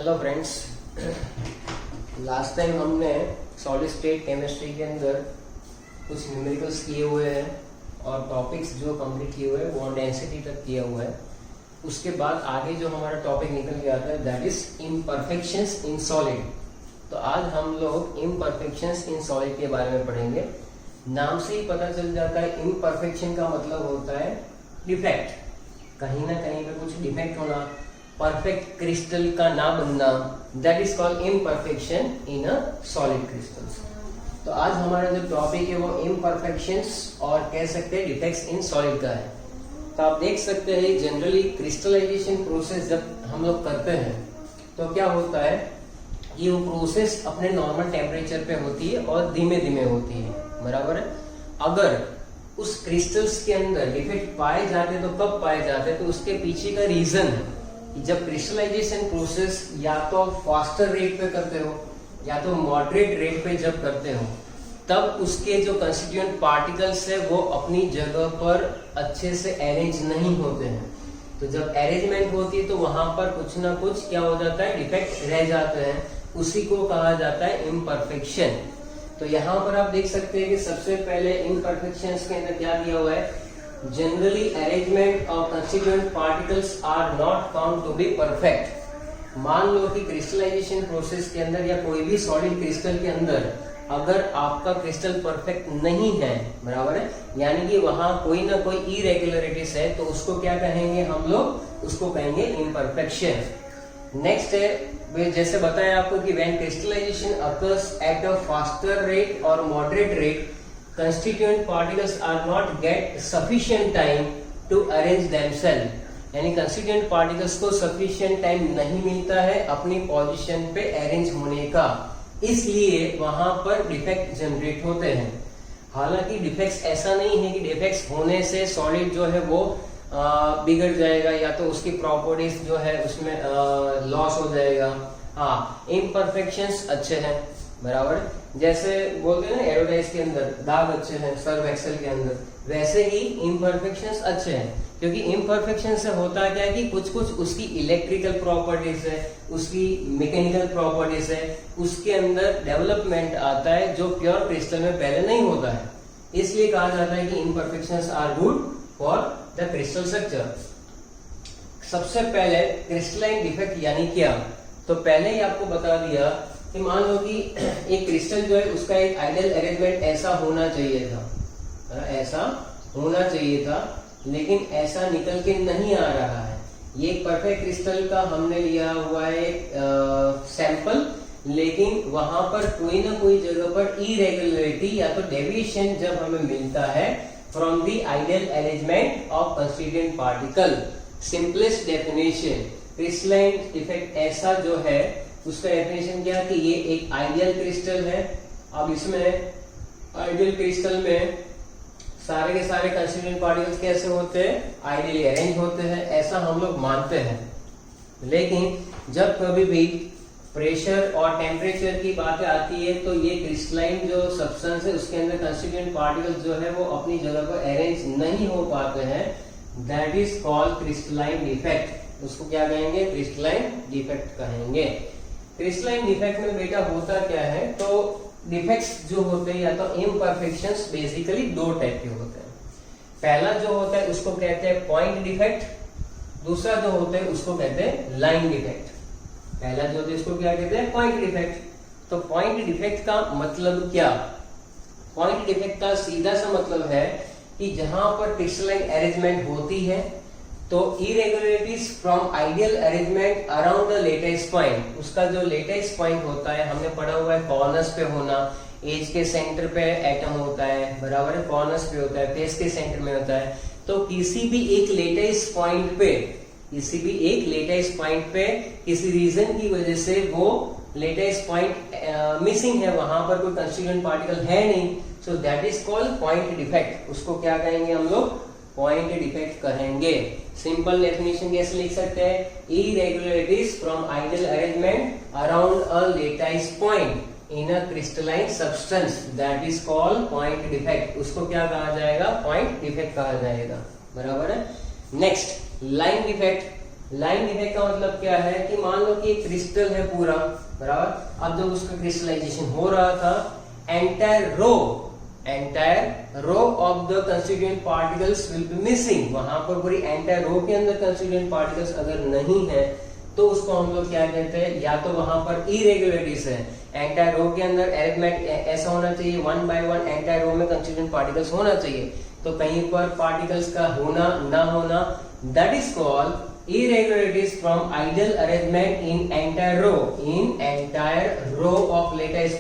Hello friends, last time हमने solid state chemistry के अंदर कुछ न्यूमेरिकल्स किए हुए हैं और टॉपिक्स जो कंप्लीट किए हुए हैं वो डेंसिटी तक किया हुआ है। उसके बाद आगे जो हमारा टॉपिक निकल के आता है that is imperfections in solid. तो आज हम लोग इम्परफेक्शंस इन सॉलिड के बारे में पढ़ेंगे। नाम से ही पता चल जाता है इम्परफेक्शन का मतलब होता है डिफेक्ट, कहीं ना कहीं पे कुछ डिफेक्ट होना, परफेक्ट क्रिस्टल का ना बनना, that is called imperfection in a solid crystals. तो आज हमारा जो टॉपिक है वो इम्परफेक्शंस और कह सकते हैं डिफेक्ट्स इन सॉलिड का है। तो आप देख सकते हैं जनरली क्रिस्टलाइजेशन प्रोसेस जब हम लोग करते हैं तो क्या होता है, ये वो प्रोसेस अपने नॉर्मल टेम्परेचर पे होती है और धीमे धीमे होती है, बराबर है। अगर उस क्रिस्टल्स के अंदर डिफेक्ट पाए जाते तो कब पाए जाते, तो उसके पीछे का रीजन है कि जब क्रिस्टलाइजेशन प्रोसेस या तो फास्टर रेट पे करते हो या तो मॉडरेट रेट पे जब करते हो, तब उसके जो कंस्टिट्यूएंट पार्टिकल्स है वो अपनी जगह पर अच्छे से अरेंज नहीं होते हैं। तो जब अरेंजमेंट होती है तो वहां पर कुछ ना कुछ क्या हो जाता है, डिफेक्ट रह जाते हैं, उसी को कहा जाता है इम्परफेक्शन। तो यहाँ पर आप देख सकते हैं कि सबसे पहले इम्परफेक्शंस के अंदर क्या दिया हुआ है, generally arrangement of constituent particles are not found to be perfect. मान लो कि क्रिस्टलाइजेशन प्रोसेस के अंदर या कोई भी सॉलिड क्रिस्टल के अंदर अगर आपका क्रिस्टल परफेक्ट नहीं है, बराबर है, यानी कि वहां कोई ना कोई इरेगुलरिटीज है, तो उसको क्या कहेंगे हम लोग, उसको कहेंगे इम्परफेक्शन। नेक्स्ट है, जैसे बताया आपको कि when crystallisation occurs at a faster rate और moderate rate, constituent particles are not get sufficient time to arrange themselves। यानी constituent particles को sufficient time नहीं मिलता है अपनी पोजीशन पे अरेंज होने का, इसलिए वहां पर डिफेक्ट जनरेट होते हैं। हालांकि डिफेक्ट्स ऐसा नहीं है कि डिफेक्ट्स होने से सॉलिड जो है वो बिगड़ जाएगा या तो उसकी प्रॉपर्टीज जो है उसमें लॉस हो जाएगा। हाँ, इम्परफेक्शंस अच्छे हैं, बराबर। जैसे बोलते हैं ना एरोडाइज के अंदर दाग अच्छे हैं, सर्व एक्सेल के अंदर, वैसे ही इम्परफेक्शंस अच्छे हैं। क्योंकि इम्परफेक्शन से होता क्या है कि कुछ कुछ उसकी इलेक्ट्रिकल प्रॉपर्टीज है, उसकी मैकेनिकल प्रॉपर्टीज है, उसके अंदर डेवलपमेंट आता है जो प्योर क्रिस्टल में पहले नहीं होता है। इसलिए कहा जाता है कि imperfections are good for the crystal structure. सबसे पहले क्रिस्टलाइन डिफेक्ट यानी क्या, तो पहले ही आपको बता दिया कि मान लो कि एक क्रिस्टल जो है उसका एक आइडियल अरेंजमेंट ऐसा होना चाहिए था, ऐसा होना चाहिए था, लेकिन ऐसा निकल के नहीं आ रहा है। ये एक परफेक्ट क्रिस्टल का हमने लिया हुआ है सैंपल, लेकिन वहां पर कोई ना कोई जगह पर इरेगुलरिटी या तो डेविएशन जब हमें मिलता है from the ideal arrangement of constituent particle. Simplest definition, crystalline defect ऐसा जो है उसका डेफिनेशन क्या कि ये एक आइडियल क्रिस्टल है। अब इसमें आइडियल क्रिस्टल में सारे के सारे कंस्टिट्यूएंट पार्टिकल्स कैसे होते हैं, आइडियली अरेंज होते हैं, ऐसा हम लोग मानते हैं। लेकिन जब कभी भी प्रेशर और टेम्परेचर की बात आती है तो ये क्रिस्टलाइन जो सब्सटेंस है उसके अंदर कंस्टिट्यूएंट पार्टिकल्स जो है वो अपनी जगह पर अरेंज नहीं हो पाते हैं, that is called crystalline defect. उसको क्या कहेंगे, क्रिस्टलाइन डिफेक्ट कहेंगे। क्रिस्टलाइन डिफेक्ट में बेटा होता क्या है, तो डिफेक्ट्स जो होते हैं या तो इम्परफेक्शंस बेसिकली दो टाइप के होते हैं। पहला जो होता है उसको कहते हैं पॉइंट डिफेक्ट, दूसरा जो होता है उसको कहते हैं लाइन डिफेक्ट। पहला जो होता है इसको क्या कहते हैं, पॉइंट डिफेक्ट। तो पॉइंट डिफेक्ट का मतलब क्या, पॉइंट डिफेक्ट का सीधा सा मतलब है कि जहां पर क्रिस्टलाइन अरेंजमेंट होती है तो irregularities from ideal arrangement around the latest point, उसका जो लेटेस्ट पॉइंट होता है, हमने पढ़ा हुआ है कॉर्नर्स पे होना, एज के सेंटर पे एटम होता है, बराबर है, कॉर्नर्स पे होता है, फेस के सेंटर में होता है। तो किसी भी एक लेटेस्ट पॉइंट पे, किसी भी एक लेटेस्ट पॉइंट पे किसी रीजन की वजह से वो लेटेस्ट पॉइंट मिसिंग है, वहां पर कोई कंस्टिट्यूएंट पार्टिकल है नहीं, so that is called point defect. उसको क्या कहेंगे हम लोग, पॉइंट डिफेक्ट कहेंगे। सिंपल डेफिनेशन कैसे लिख सकते हैं, irregularities from ideal arrangement around a latest point in a crystalline substance, that is called point defect. उसको क्या कहा जाएगा, पॉइंट डिफेक्ट कहा जाएगा, बराबर है। Next line defect. Line defect का मतलब क्या है कि मान लो कि एक क्रिस्टल है पूरा, बराबर, अब जब उसका क्रिस्टलाइजेशन हो रहा था, entire row of the constituent particles will be missing, वहां पर पूरी एंटायर रो के अंदर कंस्टिट्यूएंट पार्टिकल्स अगर नहीं है तो उसको हम लोग क्या कहते हैं, या तो वहां पर इरेगुलरिटीज है, एंटायर रो के अंदर अरिथमेटिक ऐसा होना चाहिए, 1 by 1 एंटायर रो में कंस्टिट्यूएंट पार्टिकल्स होना चाहिए, तो कहीं पर पार्टिकल्स का होना ना होना, that is called irregularities from ideal arrangement in entire row of lattice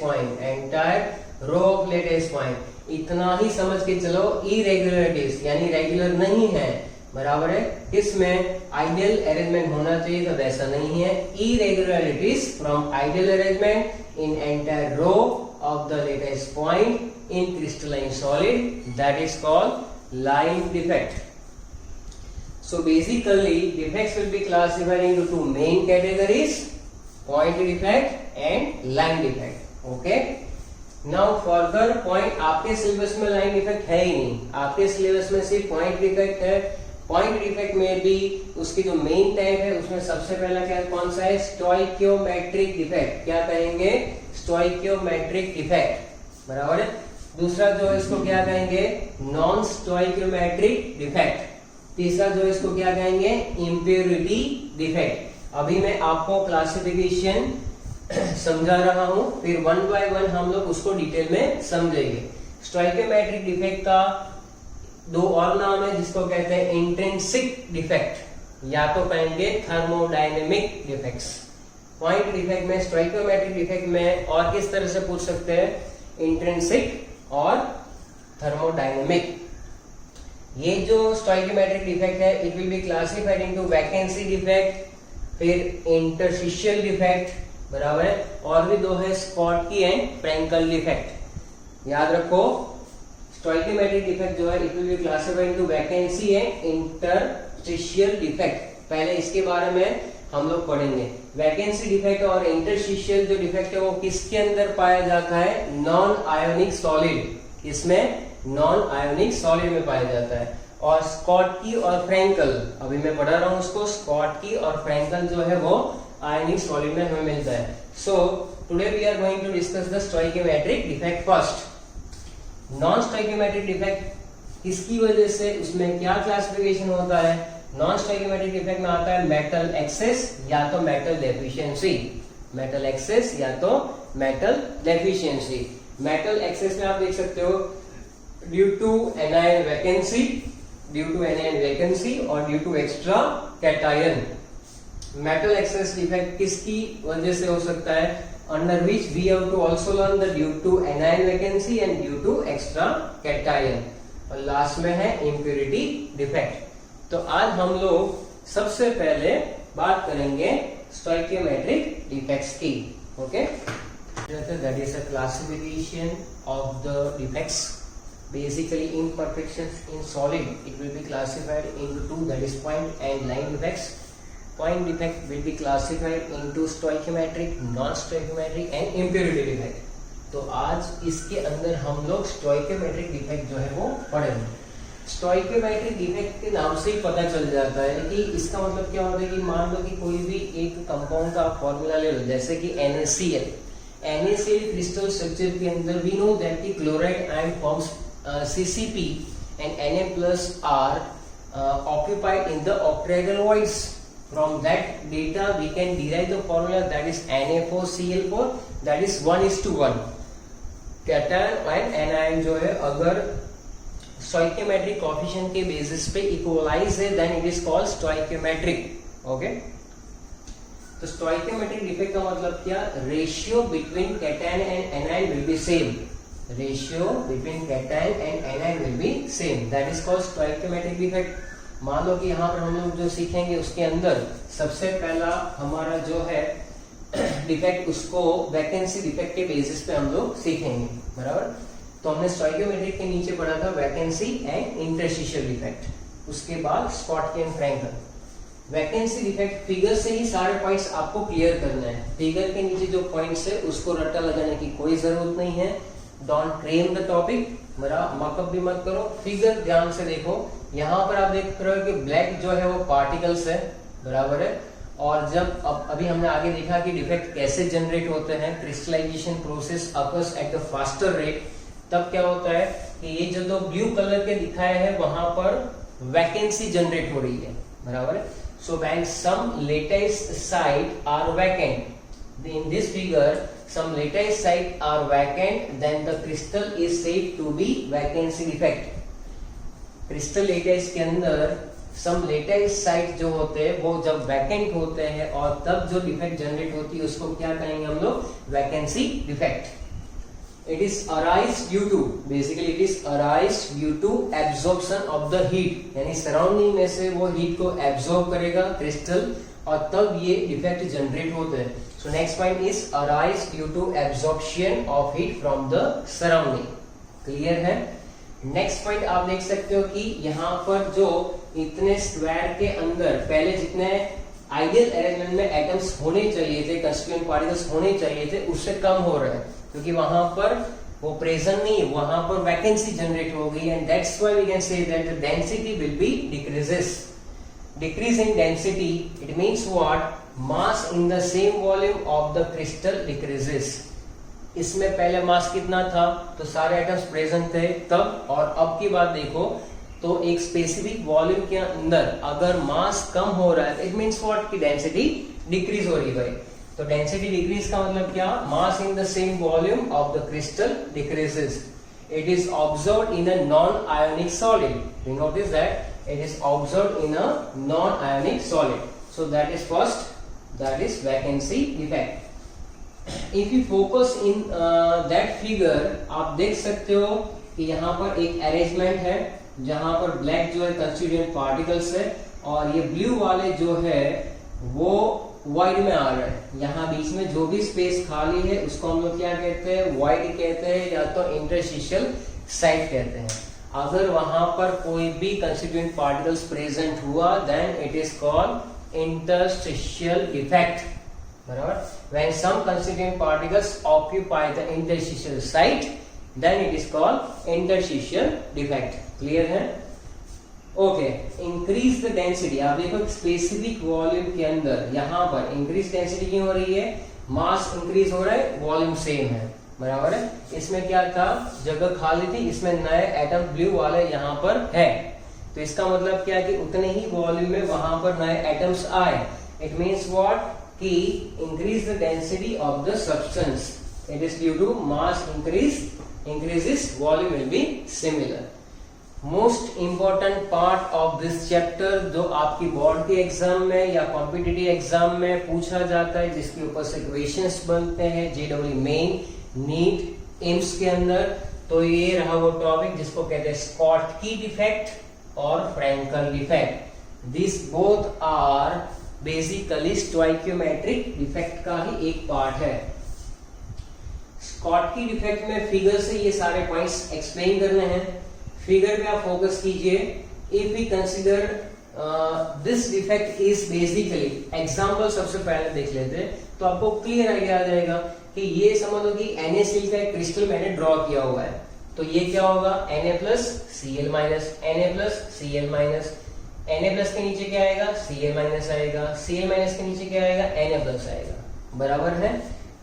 point, इतना ही समझ के चलो, irregularities यानी रेगुलर नहीं है, बराबर है, इसमें आइडियल अरेंजमेंट होना चाहिए तो वैसा नहीं है, irregularities from ideal arrangement in entire row of the lattice point in crystalline solid, that is called line defect. So basically defects will be classified into two main categories, point defect and line defect. Okay, now further point, आपके syllabus में line defect है ही नहीं, आपके syllabus में सिर्फ point defect है। Point defect में भी उसकी जो मेन टाइप है उसमें सबसे पहला क्या कौन सा है, स्टोइकियोमेट्रिक डिफेक्ट, क्या कहेंगे, स्टोइकियोमेट्रिक डिफेक्ट, बराबर है। दूसरा जो इसको क्या कहेंगे, नॉन स्टोइकियोमेट्रिक डिफेक्ट। तीसरा जो इसको क्या कहेंगे, इम्प्योरिटी डिफेक्ट। अभी मैं आपको क्लासिफिकेशन समझा रहा हूं, फिर 1 by 1 हम लोग उसको डिटेल में समझेंगे। स्टोइकियोमेट्रिक डिफेक्ट का दो और नाम है जिसको कहते हैं इंट्रिंसिक डिफेक्ट, या तो कहेंगे थर्मोडायनेमिक डिफेक्ट्स। पॉइंट डिफेक्ट में, स्टोइकियोमेट्रिक डिफेक्ट में और किस तरह से पूछ सकते हैं, इंट्रिंसिक और थर्मोडायनेमिक। ये जो स्टोइकियोमेट्रिक डिफेक्ट है, it will be classified into vacancy defect, फिर इंटरस्टिशियल डिफेक्ट, बराबर है, और भी दो है स्कॉटकी एंड फ्रैंकल डिफेक्ट। याद रखो, स्टोइकियोमेट्रिक डिफेक्ट जो है it will be classified into vacancy and interstitial defect. पहले इसके बारे में हम लोग पढ़ेंगे। वैकेंसी डिफेक्ट और इंटरस्टिशियल जो डिफेक्ट है वो किसके अंदर पाया जाता है, नॉन आयोनिक सॉलिड, इसमें नॉन आयोनिक सॉलिड में पाया जाता है। और स्कॉटकी और फ्रैंकल, अभी मैं पढ़ा रहा हूं उसको, स्कॉटकी और फ्रैंकल जो है वो आयोनिक सॉलिड में हमें मिलता है। So today we are going to discuss the stoichiometric defect first. Non stoichiometric defect किसकी वजह से, उसमें क्या क्लासिफिकेशन होता है, नॉन स्टोइकियोमेट्रिक डिफेक्ट में आता है मेटल एक्सेस या तो मेटल डेफिशिएंसी, मेटल एक्सेस या तो मेटल डेफिशिएंसी। मेटल एक्सेस में आप देख सकते हो ड्यू टू एनायन वैकेंसी, और due to extra cation. Metal excess defect किसकी वजह से हो सकता है, under which we have to also learn the due to anion vacancy and due to extra cation. और लास्ट में है इम्प्योरिटी डिफेक्ट। तो आज हम लोग सबसे पहले बात करेंगे स्टोइकियोमेट्रिक डिफेक्ट्स की। Okay, that is a classification of the defects, basically imperfections in solid. It will be classified into two, that is point and line defects. Point defect will be classified into stoichiometric, non-stoichiometric and impurity defect. तो आज इसके अंदर हम लोग stoichiometric defect जो है वो पढ़ेंगे। स्टोइकियोमेट्रिक डिफेक्ट के नाम से ही पता चल जाता है कि इसका मतलब क्या होता है कि मान लो कि कोई भी एक कंपाउंड का फॉर्मूला ले लो, जैसे कि NaCl क्रिस्टल स्ट्रक्चर के अंदर वी नो दैट की chloride ion forms CCP and Na plus are occupied in the octahedral voids. From that data we can derive the formula, that is Na4Cl4, that is 1:1. Cation और anion जो है अगर stoichiometric coefficient के basis पे equalise है, then it is called stoichiometric. Okay, तो stoichiometric defect का मतलब क्या, ratio between cation and anion will be same, ratio between cation and anion will be same, that is called stoichiometric defect. मान लो कि यहाँ पर हम लोग जो सीखेंगे उसके अंदर सबसे पहला हमारा जो है डिफेक्ट, उसको वैकेंसी डिफेक्ट के बेसिस पे हम लोग सीखेंगे, बराबर। तो हमने स्टोइकियोमेट्रिक के नीचे पढ़ा था वैकेंसी एंड इंटरस्टिशियल डिफेक्ट, उसके बाद Schottky and Frenkel. Vacancy defect figure से ही सारे पॉइंट्स आपको क्लियर करना है, फिगर के नीचे जो पॉइंट्स है उसको रट्टा लगाने की कोई जरूरत नहीं है। डोंट क्लेम द टॉपिक, मेरा मॉकअप भी मत करो, फिगर ध्यान से देखो। यहाँ पर आप देख रहे हो कि ब्लैक जो है वो पार्टिकल्स है, बराबर है। और जब अभी हमने आगे देखा कि डिफेक्ट कैसे जनरेट होते हैं, crystallisation process occurs at the faster rate, तब क्या होता है कि ये जो दो ब्लू कलर के दिखाए हैं वहां पर वैकेंसी जनरेट हो रही है, बराबर है। So when some lattice site are vacant in this figure, some lattice site are vacant, then the crystal is said to be vacancy defect. crystal lattice के अंदर some lattice site जो होते हैं वो जब vacant होते हैं और तब जो defect generate होती है उसको क्या कहेंगे हम लोग, vacancy defect. It is arise due to, basically it is arise due to absorption of the heat, यानी surrounding में से वो heat को absorb करेगा crystal और तब ये defect generate होते हैं. So next point is arise due to absorption of heat from the surrounding. Clear है? Next point आप देख सकते हो कि यहाँ पर जो इतने स्क्वायर के अंदर पहले जितने आइडियल अरेंजमेंट में एटम्स होने चाहिए थे, कंस्टिट्यूएंट पार्टिकल्स होने चाहिए थे, उससे कम हो रहे हैं क्योंकि वहां पर वो प्रेजेंट नहीं है, वहां पर वैकेंसी जनरेट हो गई and that's why we can say that the density will be decreases. Decrease in density, it means what? Mass in the same volume of the crystal decreases. इसमें पहले मास कितना था, तो सारे एटम्स प्रेजेंट थे तब, और अब की बात देखो तो एक स्पेसिफिक वॉल्यूम के अंदर अगर मास कम हो रहा है, इट मीन्स व्हाट कि डेंसिटी डिक्रीज हो रही है. तो डेंसिटी डिक्रीज का मतलब क्या? Mass in the same volume of the crystal decreases. It is observed in a non-ionic solid. We notice that it is observed in a non-ionic solid. So that is first, that is vacancy defect. If you focus in that figure, आप देख सकते हो कि यहाँ पर एक arrangement है जहाँ पर ब्लैक जो है कंस्टिट्यूएंट पार्टिकल्स है और ये ब्लू वाले जो है वो वाइड में आ रहा है. यहाँ बीच में जो भी स्पेस खाली है उसको हम लोग क्या कहते हैं, वाइड कहते हैं या तो इंटरस्टिशियल साइट कहते हैं. अगर वहां पर कोई भी कंस्टिट्यूएंट पार्टिकल्स प्रेजेंट हुआ then it is called interstitial defect, बराबर. When some constituent particles occupy the interstitial site then it is called interstitial defect. Clear है? ओके. इंक्रीज द डेंसिटी, आप देखो स्पेसिफिक वॉल्यूम के अंदर यहाँ पर इंक्रीज डेंसिटी क्यों हो रही है? मास इंक्रीज हो रहा है, वॉल्यूम सेम है, बराबर है. इसमें क्या था, जगह खाली थी, इसमें नए एटम ब्लू वाले यहाँ पर है, तो इसका मतलब क्या कि उतने ही वॉल्यूम में वहां पर नए एटम्स आए. इट मीन्स व्हाट कि increase the density of the substance. It is due to mass increases, volume will be similar. Most important part of this chapter जो आपकी बोर्ड के एग्जाम में या कॉम्पिटिटिव एग्जाम में पूछा जाता है, जिसके ऊपर से क्वेश्चंस बनते हैं जेडब्ल्यू मेन, नीट, एम्स के अंदर, तो ये रहा वो टॉपिक जिसको कहते हैं स्कॉटकी डिफेक्ट और Frenkel defect. This both are basically stoichiometric defect का ही एक पार्ट है. स्कॉटकी डिफेक्ट में फिगर से ये सारे पॉइंट्स एक्सप्लेन करने हैं. फिगर पे आप फोकस कीजिए. If we consider this defect is basically, example सबसे पहले देख लेते हैं तो आपको क्लियर आइडिया आ जाएगा कि ये समझ लो कि NaCl का एक क्रिस्टल मैंने ड्रॉ किया हुआ है, तो ये क्या होगा, Na plus Cl minus, Na plus Cl minus, Na plus के नीचे क्या आएगा, Cl माइनस आएगा, Cl माइनस के नीचे क्या आएगा, Na प्लस आएगा, बराबर है.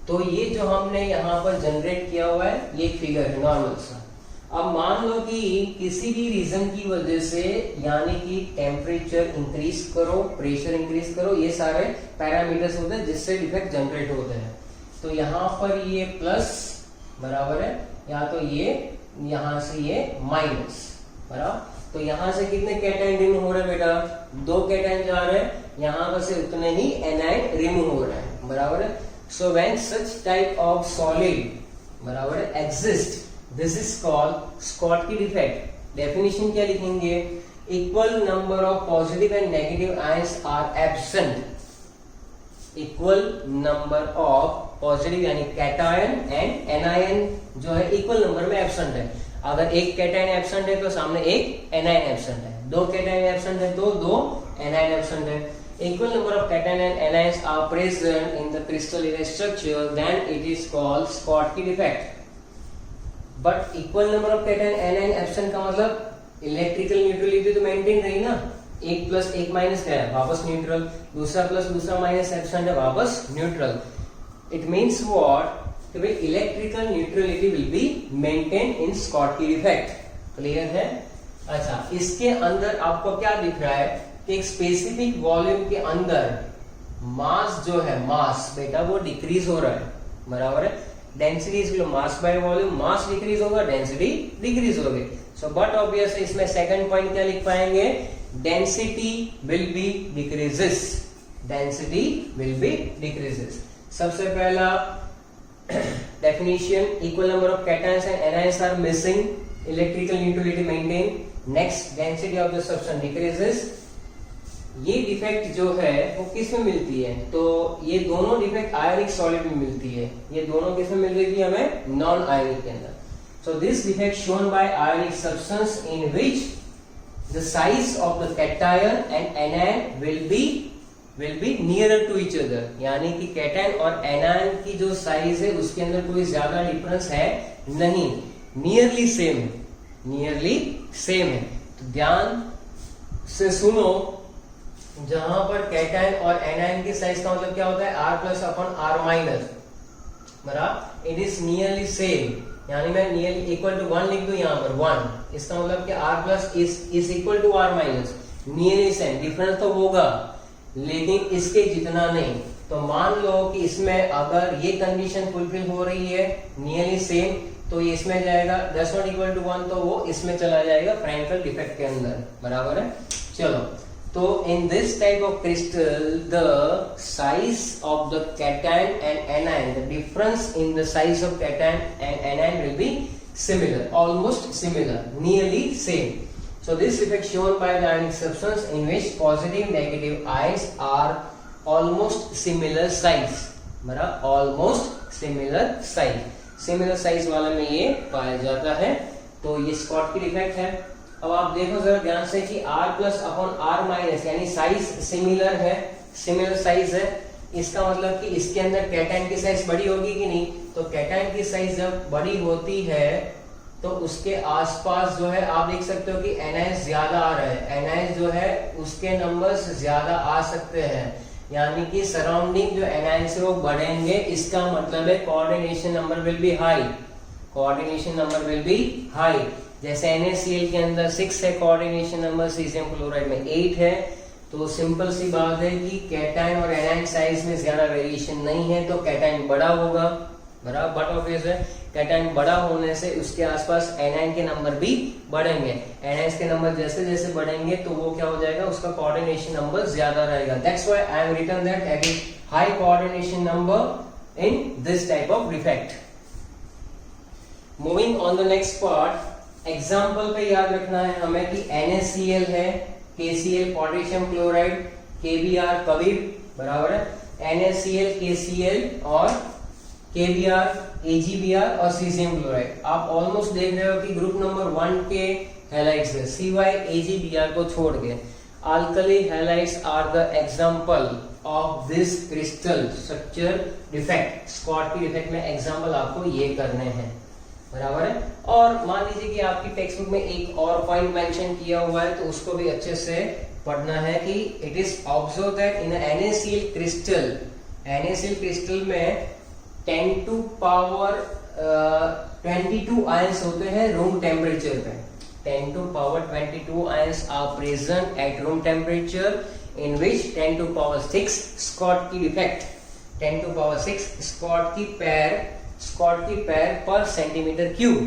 तो ये जो हमने यहाँ पर जनरेट किया हुआ है ये एक फिगर है नॉर्मल सा. अब मान लो कि किसी भी रीजन की वजह से, यानी कि टेम्परेचर इंक्रीज करो, प्रेशर इंक्रीज करो, ये सारे पैरामीटर्स होते हैं जिससे डिफेक्ट जनरेट होते हैं. तो यहाँ पर ये प्लस, बराबर है, या तो ये यहाँ से ये माइनस, बराबर. तो यहाँ से कितने कैटायन रिमूव हो रहे हैं बेटा, 2 कैटायन जा रहे हैं, यहाँ पर से उतने ही एनायन रिमूव हो रहे हैं, बराबर है. So when such type of solid, बराबर है, exist, this is called Schottky defect. Definition क्या लिखेंगे, equal number of positive and negative ions are absent. Equal number of positive यानी कैटायन एंड एनायन जो है इक्वल नंबर में absent है. अगर एक कैटायन एब्सेंट है तो सामने एक एनायन एब्सेंट है, 2 कैटायन एब्सेंट है तो 2 एनायन एब्सेंट है. Equal number of cation and anions are present in the crystalline structure, then it is called Schottky defect. But equal number of cation and anion absent का मतलब electrical neutrality तो maintain रही ना, एक plus एक minus क्या है, वापस न्यूट्रल, दूसरा प्लस दूसरा माइनस एब्सेंट है, वापस न्यूट्रल। इट मीन्स व्हाट कि भाई electrical neutrality will be maintain in Schottky defect. Clear है? अच्छा, इसके अंदर आपको क्या दिख रहा है कि एक स्पेसिफिक वॉल्यूम के अंदर मास जो है, मास बेटा वो डिक्रीज हो रहा है, बराबर है। Density is mass by volume, mass decrease होगा, डेंसिटी डिक्रीज होगी। सो बट ऑब्वियस है इसमें सेकंड पॉइंट क्या लिख पाएंगे, density will be decreases, density will be decreases. सबसे पहला definition, equal number of cations and anions are missing, electrical neutrality maintain. Next, density of the substance decreases. ये defect जो है वो किस में मिलती है, तो ये दोनों डिफेक्ट आयनिक सॉलिड में मिलती है। ये दोनों किस में मिल रही थी हमें, नॉन आयनिक के अंदर। So this defect shown by ionic substance in which the size of the cation and anion will be nearer to each other, यानी कि कैटायन और एनायन की जो साइज है उसके अंदर कोई ज्यादा डिफरेंस है नहीं, नियरली सेम है, नियरली सेम है। तो ध्यान से सुनो, जहां पर कैटायन और एनायन की साइज का मतलब क्या होता है, R plus upon R minus, बराबर। इट इज नियरली सेम, यानी मैं नियरली इक्वल टू 1 लिख दूं यहाँ पर 1, इसका मतलब कि R plus is equal to R minus, nearly same. Difference तो होगा लेकिन इसके जितना नहीं। तो मान लो कि इसमें अगर ये कंडीशन फुलफिल हो रही है, नियरली सेम, तो ये इसमें जाएगा, दैट्स नॉट इक्वल टू 1, तो वो इसमें चला जाएगा फ्रैंकल डिफेक्ट के अंदर, बराबर है। चलो, तो in this type of crystal the size of the cation and anion, the difference in the size of cation and anion will be similar, almost similar, nearly same. So this effect shown by the ionic substance in which positive negative ions are almost similar size, बराबर, almost similar size, similar size वाला में ये पाया जाता है। तो ये Schottky defect है। अब आप देखो जरा ध्यान से कि R plus upon R minus, यानी साइज सिमिलर है, सिमिलर साइज है, इसका मतलब कि इसके अंदर कैटायन की साइज बड़ी होगी कि नहीं। तो कैटायन की साइज जब बड़ी होती है तो उसके आसपास जो है आप देख सकते हो कि एनायंस ज्यादा आ रहा है, एनायंस जो है उसके नंबर्स ज्यादा आ सकते हैं, यानी कि सराउंडिंग जो एनायंस है वो बढ़ेंगे। इसका मतलब है coordination number will be high, coordination number will be high. जैसे NaCl के अंदर 6 है कोऑर्डिनेशन नंबर, सीजियम क्लोराइड में 8 है। तो सिंपल सी बात है कि कैटायन और एनायन साइज में ज्यादा वेरिएशन नहीं है, तो कैटायन बड़ा होगा, बराबर। बट ऑब्वियस है कैटायन बड़ा होने से उसके आसपास एनायन के नंबर भी बढ़ेंगे। एनायन के नंबर जैसे जैसे बढ़ेंगे तो वो क्या हो जाएगा, उसका कोऑर्डिनेशन नंबर ज्यादा रहेगा। That's why I have written that having high coordination number in this type of defect. Moving on the next part, example पे याद रखना है हमें कि NaCl है, KCl पोटेशियम क्लोराइड, KBr कविर, बराबर है। NaCl, KCl और KBr, AgBr और सीजियम क्लोराइड। आप ऑलमोस्ट देख रहे हो कि ग्रुप नंबर 1 के हैलाइड्स है, सिवाय AgBr को छोड़ के। Alkali halides are the example of this crystal structure defect. Schottky defect में एग्जाम्पल आपको ये करने हैं, बराबर है। और मान लीजिए कि आपकी टेक्स्ट बुक में एक और पॉइंट मेंशन किया हुआ है, तो उसको भी अच्छे से पढ़ना है कि it is observe that in NaCl crystal, NaCl crystal में 10 टू पावर 22 आयंस होते हैं रूम टेम्परेचर पे। 10 to power 22 ions are present at room temperature, in which 10 to power 6 Schottky defect, 10 to power 6 Schottky pair per centimetre cube,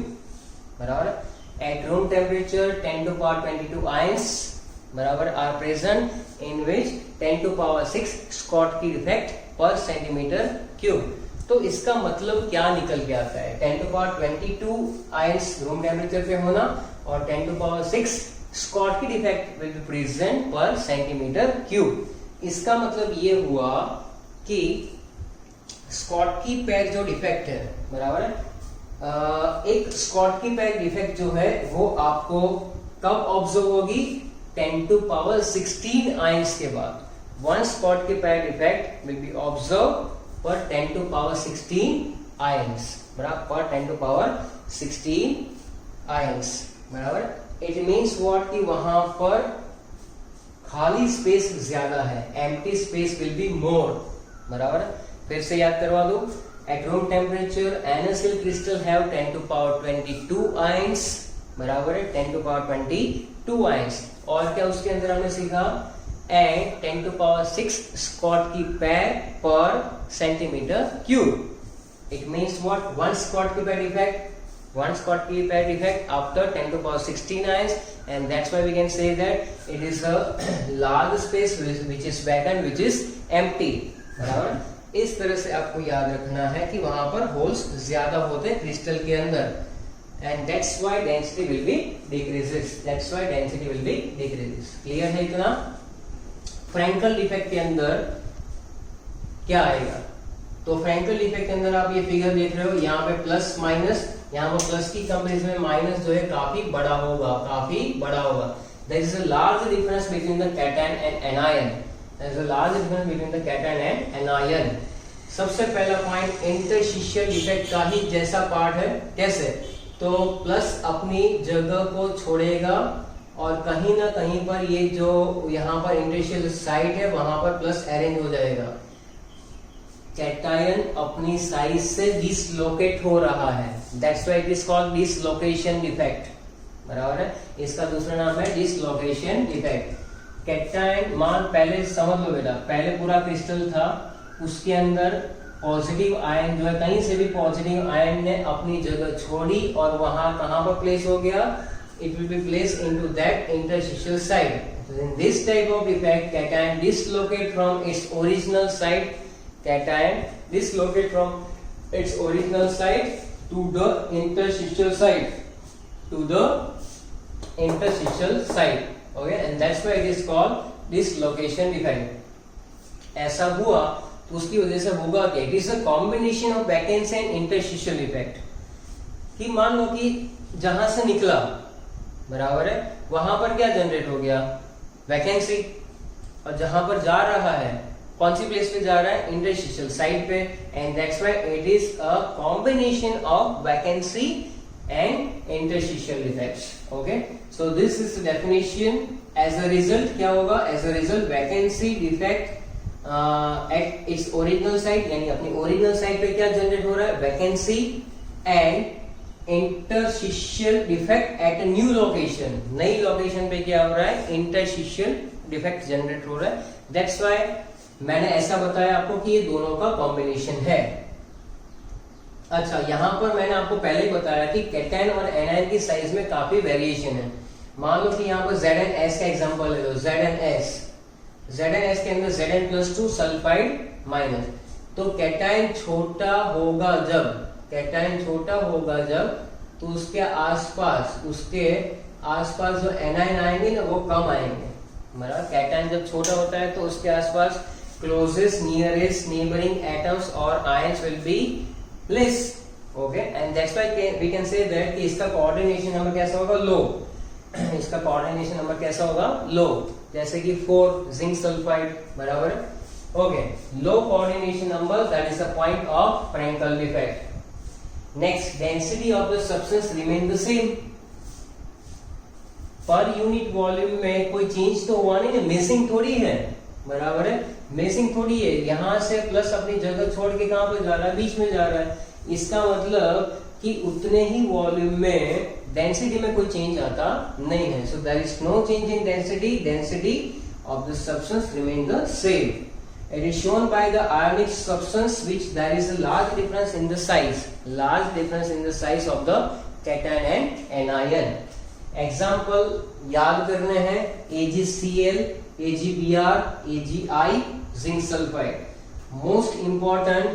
बराबर। At room temperature 10 to power 22 ions, बराबर, are present in which 10 to power 6 Schottky defect per centimetre cube. तो इसका मतलब क्या निकल के आता है, 10 to power 22 ions room temperature पे होना और 10 to power 6 Schottky defect will be present per centimetre cube. इसका मतलब ये हुआ कि स्कॉटकी पैर जो डिफेक्ट है, बराबर है, एक स्कॉटकी पैर डिफेक्ट जो है वो आपको कब ऑब्जर्व होगी, 10 टू पावर 16 आयंस के बाद। वन स्कॉटकी पैर डिफेक्ट विल बी ऑब्जर्व पर 10 टू पावर 16 आयंस, बराबर, पर 10 टू पावर 16 आयंस, बराबर। इट मीन्स व्हाट कि वहां पर खाली स्पेस ज्यादा है, empty space will be more, बराबर है। फिर से याद करवा दो, eight room temperature NaCl crystal have 10 to power 22 ions, बराबर है 10 to power 22 आयंस। और क्या उसके अंदर हमने सीखा, एंड 10 to power 6 स्कॉट की pair per centimetre cube. It means what, 1 Schottky pair effect, 1 Scott key pair effect after 10 to power 16 ions, and that's why we can say that it is a large space which is vacant, which is empty, बराबर। इस तरह से आपको याद रखना है कि वहां पर होल्स ज्यादा होते हैं क्रिस्टल के अंदर, and that's why density will be decreases, that's why density will be decreases। Clear है इतना? फ्रैंकल इफेक्ट के अंदर क्या आएगा, तो फ्रैंकल इफेक्ट के अंदर आप ये फिगर देख रहे हो, यहाँ पे प्लस माइनस, यहाँ पर प्लस की कंपेरिजन में माइनस जो है काफी बड़ा होगा, काफी बड़ा होगा। There is a large difference between the cation and anion, there is a large difference between the cation and anion. सबसे पहला पॉइंट इंटरस्टिशियल इफेक्ट का ही जैसा पार्ट है, कैसे, तो प्लस अपनी जगह को छोड़ेगा और कहीं ना कहीं पर ये जो यहाँ पर इंटरस्टिशियल साइट है वहां पर प्लस अरेंज हो जाएगा। कैटायन अपनी साइज से डिसलोकेट हो रहा है, that's why it is called dislocation effect, बराबर है। इसका दूसरा नाम है डिसलोकेशन इफेक्ट। कैटायन मान, पहले समझ लो बेटा, पहले पूरा क्रिस्टल था, उसके अंदर पॉजिटिव आयन जो है, कहीं से भी पॉजिटिव आयन ने अपनी जगह छोड़ी और वहां कहां पर प्लेस हो गया, it will B place into that interstitial site. In this type of effect cation dislocate from its original site, cation dislocate from its original site to the interstitial site, to the interstitial site, okay, and that's why it is called dislocation effect। ऐसा हुआ तो उसकी वजह से होगा कि it is a combination of vacancy and interstitial effect. कि मान लो कि जहां से निकला, बराबर है, वहां पर क्या जनरेट हो गया, वैकेंसी, और जहां पर जा रहा है कौन सी प्लेस पे जा रहा है, इंटरस्टिशियल साइड पे, and that's why it is a combination of vacancy and interstitial effects, okay. So this is the definition. As a result क्या होगा, as a result vacancy defect at its original site, यानी अपनी original site पे क्या generate हो रहा है, vacancy, and interstitial defect at a new location, नई लोकेशन पे क्या हो रहा है, इंटरस्टिशियल डिफेक्ट जनरेट हो रहा है। दैट्स व्हाई मैंने ऐसा बताया आपको कि ये दोनों का कॉम्बिनेशन है। अच्छा, यहां पर मैंने आपको पहले ही बताया कि कैटायन और एनायन की साइज में काफी वेरिएशन है। मान लो कि यहाँ पर ZnS का एग्जांपल ले लो, ZnS के अंदर Zn+2 सल्फाइड माइनस, तो कैटायन छोटा होगा जब, कैटायन छोटा होगा जब, तो उसके आसपास जो एनायन आएंगे ना वो कम आएंगे, मतलब कैटायन जब छोटा होता है तो उसके आसपास closest nearest neighboring atoms or ions will be less, okay, and that's why we can say that कि इसका coordination number कैसा होगा, low। इसका coordination number कैसा होगा, low, जैसे कि 4 जिंक सल्फाइड, बराबर, okay, low coordination number, that is the point of Frankel effect। next, density of the substance remain the same, per unit volume में कोई चेंज तो हुआ नहीं, मिसिंग थोड़ी है, बराबर है, मिसिंग थोड़ी है। यहां से प्लस अपनी जगह छोड़ के कहां पे जा रहा है, बीच में जा रहा है। इसका मतलब कि उतने ही वॉल्यूम में डेंसिटी में कोई चेंज आता नहीं है। So there is no change in density, density of the substance remain the same. It is shown by the ionic substance which there is a large difference in the size, large difference in the size of the cation and anion. Example याद करने हैं, AgCl, AgBr, AgI, zinc sulphide. Most important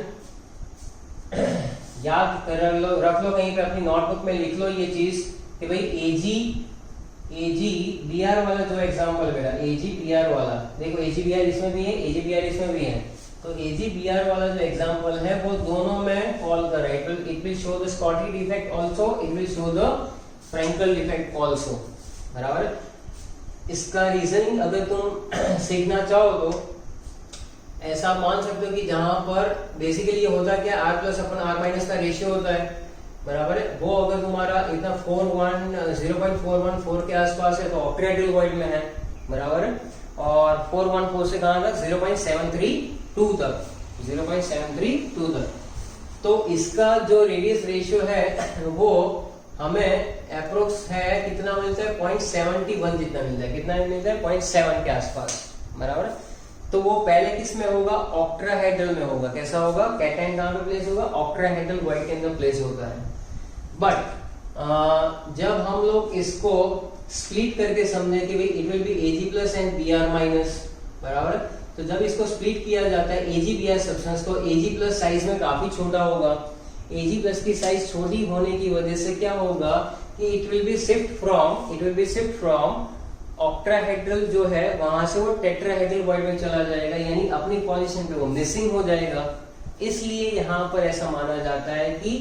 याद कर रख लो कहीं पे अपनी notebook में लिख लो ये चीज कि भाई AgBr वाला जो एग्जांपल बेटा, AgBr वाला देखो, AgBr इसमें भी है, AgBr इसमें भी है, तो AgBr वाला जो एग्जांपल है वो दोनों में फॉल कर रहा है। It will show the Schottky effect also, it will show the Frenkel effect also, बराबर। इसका रीजनिंग अगर तुम सीखना चाहो तो ऐसा मान सकते हो कि जहां पर बेसिकली ये होता है क्या, R+/R- का रेशियो होता है, बराबर है। वो अगर तुम्हारा इतना 0.414 के आसपास है तो ऑक्टेहेड्रल वॉइड में है, बराबर है। और 414 से कहां तक 0.732 तक, 0.732 तक। तो इसका जो रेडियस रेशियो है वो हमें अप्रोक्स है कितना मिलता है 0.71 जितना मिलता है, कितना मिलता है 0.7 के आसपास, बराबर। तो वो पहले किस में होगा, ऑक्ट्राहेड्रल में होगा। कैसा होगा, कैटायन कहां पे प्लेस होगा, ऑक्ट्राहेड्रल वॉइड के अंदर प्लेस होता है। बट जब हम लोग इसको स्प्लिट करके समझे कि भाई it will B Ag plus and Br minus, बराबर। तो जब इसको स्प्लिट किया जाता है Ag-Br सब्सटेंस को, Ag प्लस साइज में काफी छोटा होगा। Ag प्लस की साइज छोटी होने की वजह से क्या होगा कि it will be shift from octahedral जो है वहां से वो टेट्राहेड्रल वॉइड में चला जाएगा, यानी अपनी पोजीशन पे वो मिसिंग हो जाएगा। इसलिए यहाँ पर ऐसा माना जाता है कि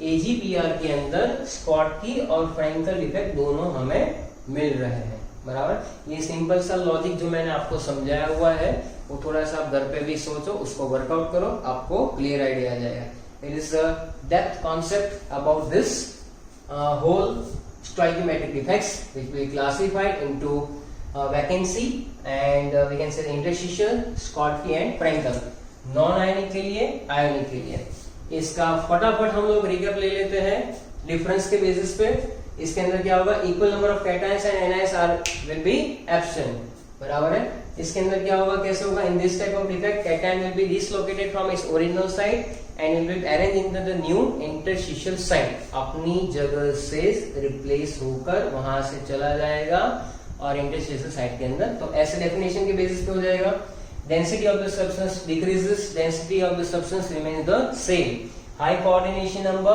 Ag-Br के अंदर स्कॉटकी और फ्रैंकल इफेक्ट दोनों हमें मिल रहे हैं, बराबर। ये सिंपल सा लॉजिक जो मैंने आपको समझाया हुआ है वो थोड़ा सा आप घर पे भी सोचो, उसको वर्कआउट करो, आपको क्लियर आइडिया आ जाएगा। It is a depth concept about this whole stoichiometric defects which we classified into vacancy and we can say interstitial, Schottky and Frankel, non ionic के लिए, आयनिक के लिए। इसका फटाफट हम लोग रिकैप ले लेते हैं डिफरेंस के बेसिस पे। इसके अंदर क्या होगा, equal number of cations and anions are will be absent, बराबर है। इसके अंदर क्या होगा, कैसे होगा, in this type of defect cation will be dislocated from its original site and it will arrange in the new interstitial site, अपनी जगह से रिप्लेस होकर वहां से चला जाएगा और इंटरस्टिशियल साइट के अंदर। तो ऐसे डेफिनेशन के बेसिस पे हो जाएगा। Density of the substance decreases, density of the substance remains the same. High coordination number,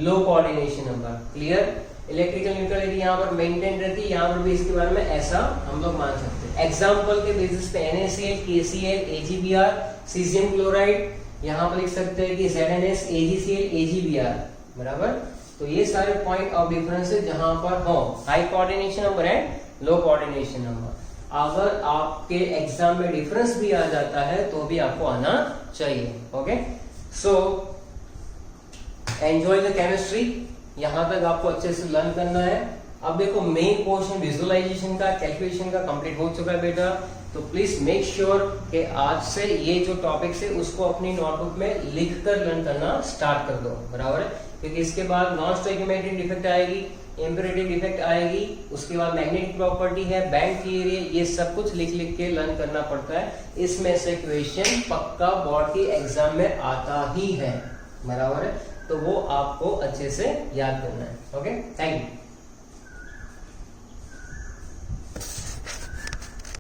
low coordination number. Clear? Electrical neutrality यहाँ पर मेंटेन रहती है, यहाँ पर भी इसके बारे में ऐसा हम लोग मान सकते हैं। एग्जाम्पल के बेसिस पे NaCl, KCl, Ag-Br, caesium chloride, यहाँ पर लिख सकते हैं कि ZnS, AgCl, Ag-Br, बराबर। तो ये सारे पॉइंट ऑफ डिफरेंस है जहां पर हो high coordination number and low coordination number. अगर आपके एग्जाम में डिफरेंस भी आ जाता है तो भी आपको आना चाहिए। Okay, so enjoy the chemistry, यहां तक आपको अच्छे से लर्न करना है। अब देखो मेन पोर्शन विजुअलाइजेशन का, कैलकुलेशन का कंप्लीट हो चुका है बेटा, तो प्लीज मेक श्योर कि आज से ये जो टॉपिक्स है उसको अपनी नोटबुक में लिख कर लर्न करना स्टार्ट कर दो, बराबर है। क्योंकि इसके बाद नॉन स्टोइकियोमेट्रिक डिफेक्ट आएगी, इंपेरेटिव डिफेक्ट आएगी, उसके बाद मैग्नेटिक प्रॉपर्टी है, बैंड थियरी, ये सब कुछ लिख लिख के लर्न करना पड़ता है। इसमें से क्वेश्चन पक्का बोर्ड की एग्जाम में आता ही है, बराबर है। तो वो आपको अच्छे से याद करना है। Okay, thank you.